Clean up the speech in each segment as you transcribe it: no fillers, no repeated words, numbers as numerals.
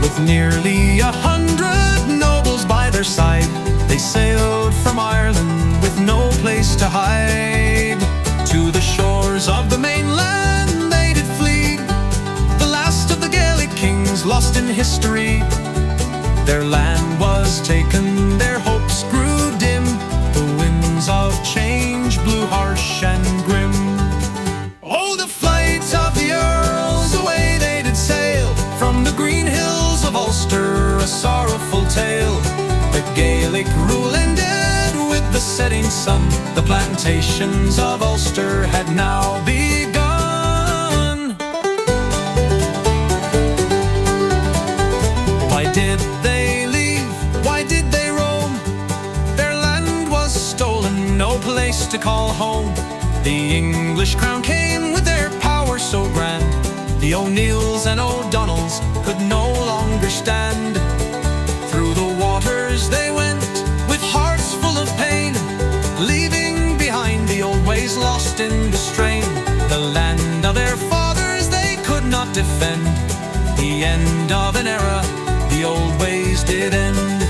With nearly 100 nobles by their side, they sailed from Ireland with no place to hide. To the shores of the mainland they did flee, the last of the Gaelic kings lost in history. Their land was taken, their hopes grew dim, the winds of change blew harsh and grim. Oh, the flight of the Earls, away they did sail from the green hills of Ulster, a sorrowful tale. The Gaelic rule ended with the setting sun, the plantations of Ulster had now begun. Why did they leave? Why did they roam? Their land was stolen, no place to call home. The English crown came with their power so grand, the O'Neills and O'Donnells could no longer stand. Through the waters they went with hearts full of pain, leaving behind the old ways lost in the strain. The land of their fathers they could not defend, the end of an era, the old ways did end.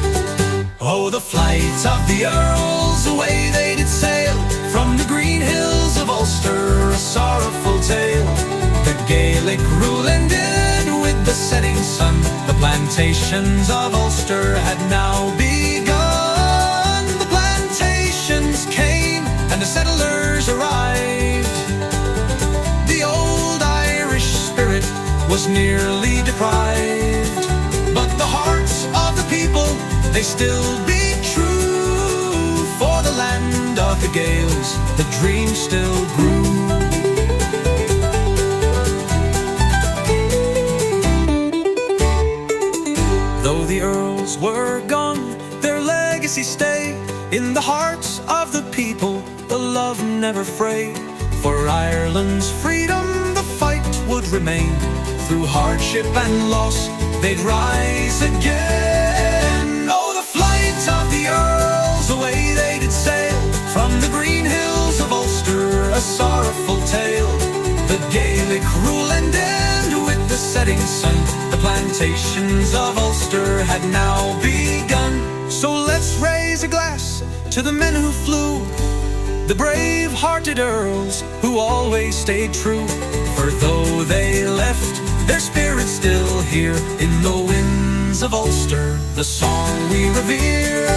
Oh, the flight of the Earls, away they did sail from the green hills of Ulster, a sorrowful tale. The Gaelic rule ended with the setting sun, the plantations of Ulster had now begun. The plantations came and the settlers arrived. The old Irish spirit was nearly deprived, but the hearts of the people, they still beat true. For the land of the Gaels, the dream still grew. Though the Earls were gone, their legacy stayed in the hearts of the people, the love never frayed. For Ireland's freedom the fight would remain, through hardship and loss they'd rise again. Oh, the flight of the Earls, away they did sail from the green hills of Ulster, a sorrowful tale. The Gaelic rule ended with the setting sun, the plantations of Ulster had now begun. So let's raise a glass to the men who flew, the brave-hearted Earls who always stayed true. For though they left, their spirit's still here in the winds of Ulster, the song we revere.